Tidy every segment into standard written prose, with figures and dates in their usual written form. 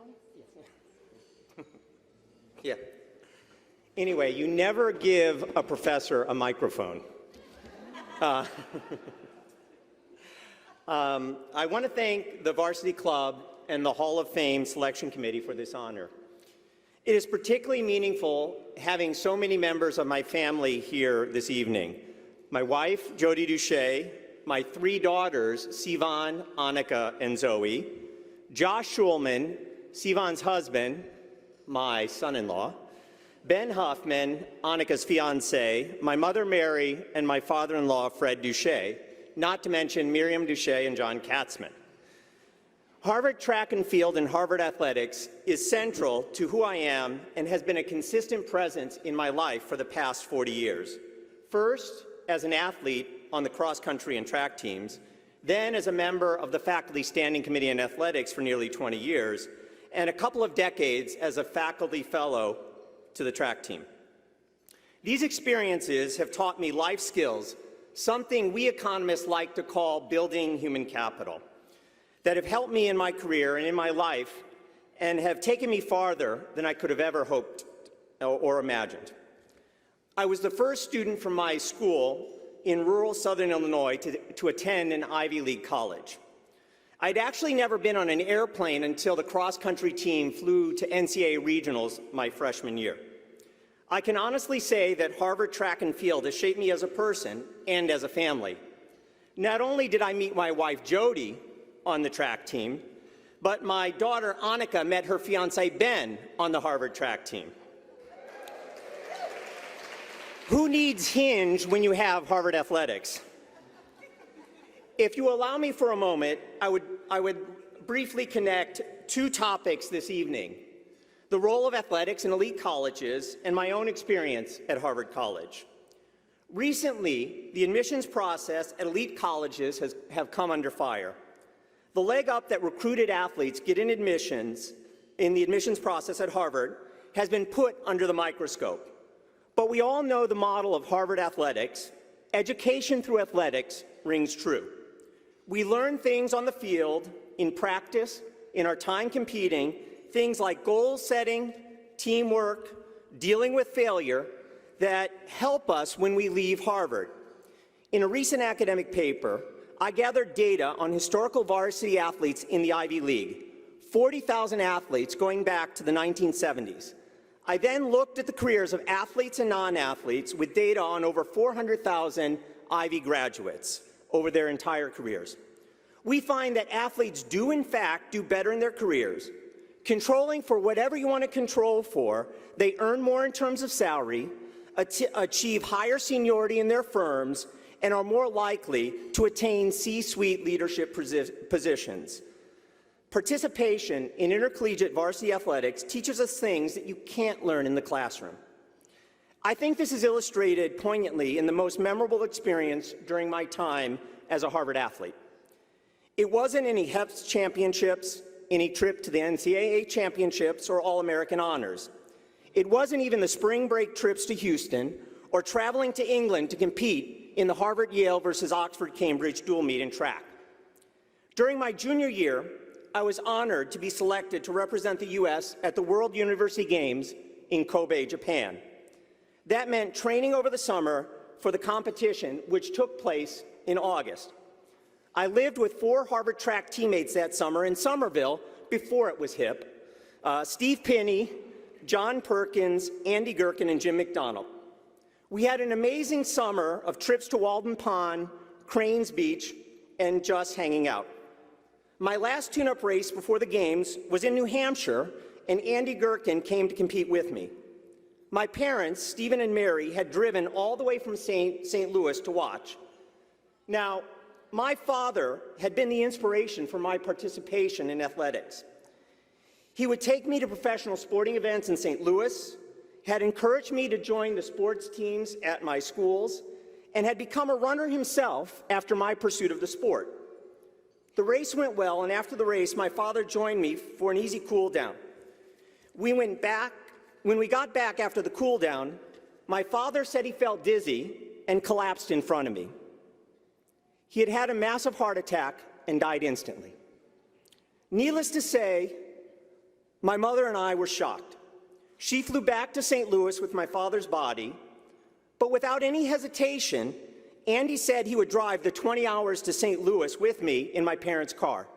down? Yes. Yeah. Anyway, you never give a professor a microphone. I want to thank the Varsity Club and the Hall of Fame Selection Committee for this honor. It is particularly meaningful having so many members of my family here this evening. My wife, Jody Duche, my 3 daughters, Sivan, Annika, and Zoe, Josh Schulman, Sivan's husband, my son-in-law, Ben Huffman, Annika's fiancé, my mother Mary, and my father-in-law Fred Duche, not to mention Miriam Duche and John Katzman. Harvard track and field and Harvard athletics is central to who I am and has been a consistent presence in my life for the past 40 years. First, as an athlete on the cross-country and track teams, then as a member of the Faculty Standing Committee in Athletics for nearly 20 years, and a couple of decades as a faculty fellow to the track team. These experiences have taught me life skills, something we economists like to call building human capital, that have helped me in my career and in my life and have taken me farther than I could have ever hoped or imagined. I was the first student from my school in rural southern Illinois to attend an Ivy League college. I'd actually never been on an airplane until the cross-country team flew to NCAA regionals my freshman year. I can honestly say that Harvard track and field has shaped me as a person and as a family. Not only did I meet my wife Jody on the track team, but my daughter Annika met her fiancé Ben on the Harvard track team. Who needs Hinge when you have Harvard athletics? If you allow me for a moment, I would briefly connect 2 topics this evening: the role of athletics in elite colleges and my own experience at Harvard College. Recently, the admissions process at elite colleges have come under fire. The leg up that recruited athletes get in the admissions process at Harvard has been put under the microscope. But we all know the model of Harvard athletics. Education through athletics rings true. We learn things on the field, in practice, in our time competing, things like goal setting, teamwork, dealing with failure, that help us when we leave Harvard. In a recent academic paper, I gathered data on historical varsity athletes in the Ivy League, 40,000 athletes going back to the 1970s. I then looked at the careers of athletes and non-athletes with data on over 400,000 Ivy graduates over their entire careers. We find that athletes do, in fact, do better in their careers. Controlling for whatever you want to control for, they earn more in terms of salary, achieve higher seniority in their firms, and are more likely to attain C-suite leadership positions. Participation in intercollegiate varsity athletics teaches us things that you can't learn in the classroom. I think this is illustrated poignantly in the most memorable experience during my time as a Harvard athlete. It wasn't any HEPS championships, any trip to the NCAA championships, or All-American honors. It wasn't even the spring break trips to Houston or traveling to England to compete in the Harvard-Yale versus Oxford-Cambridge dual meet in track. During my junior year, I was honored to be selected to represent the U.S. at the World University Games in Kobe, Japan. That meant training over the summer for the competition, which took place in August. I lived with 4 Harvard track teammates that summer in Somerville before it was hip: Steve Pinney, John Perkins, Andy Gherkin, and Jim McDonald. We had an amazing summer of trips to Walden Pond, Cranes Beach, and just hanging out. My last tune-up race before the games was in New Hampshire, and Andy Gherkin came to compete with me. My parents, Stephen and Mary, had driven all the way from St. Louis to watch. Now, my father had been the inspiration for my participation in athletics. He would take me to professional sporting events in St. Louis, had encouraged me to join the sports teams at my schools, and had become a runner himself after my pursuit of the sport. The race went well, and after the race, my father joined me for an easy cool down. When we got back after the cool down, my father said he felt dizzy and collapsed in front of me. He had had a massive heart attack and died instantly. Needless to say, My mother and I were shocked. She flew back to St. Louis with my father's body, but without any hesitation, Andy said he would drive the 20 hours to St. Louis with me in my parents' car.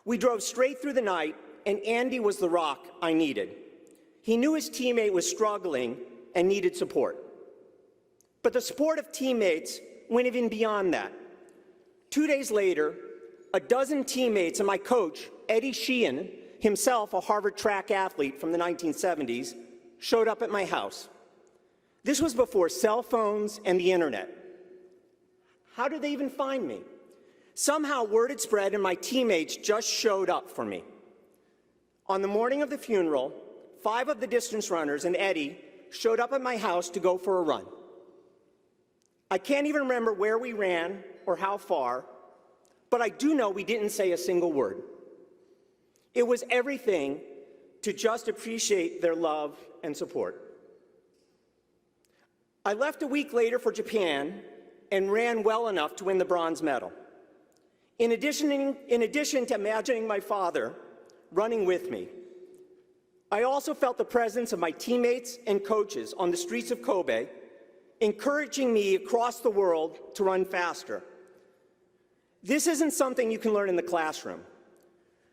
We drove straight through the night, and Andy was the rock I needed. He knew his teammate was struggling and needed support. But the support of teammates went even beyond that. 2 days later, a dozen teammates and my coach, Eddie Sheehan, himself a Harvard track athlete from the 1970s, showed up at my house. This was before cell phones and the internet. How did they even find me? Somehow word had spread and my teammates just showed up for me. On the morning of the funeral, 5 of the distance runners and Eddie showed up at my house to go for a run. I can't even remember where we ran or how far, but I do know we didn't say a single word. It was everything to just appreciate their love and support. I left a week later for Japan and ran well enough to win the bronze medal. In addition to imagining my father running with me, I also felt the presence of my teammates and coaches on the streets of Kobe, encouraging me across the world to run faster. This isn't something you can learn in the classroom.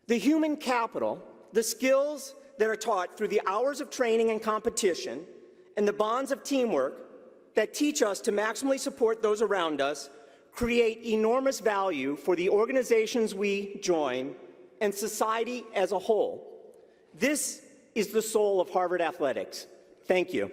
The human capital, the skills that are taught through the hours of training and competition, and the bonds of teamwork that teach us to maximally support those around us, create enormous value for the organizations we join and society as a whole. This is the soul of Harvard athletics. Thank you.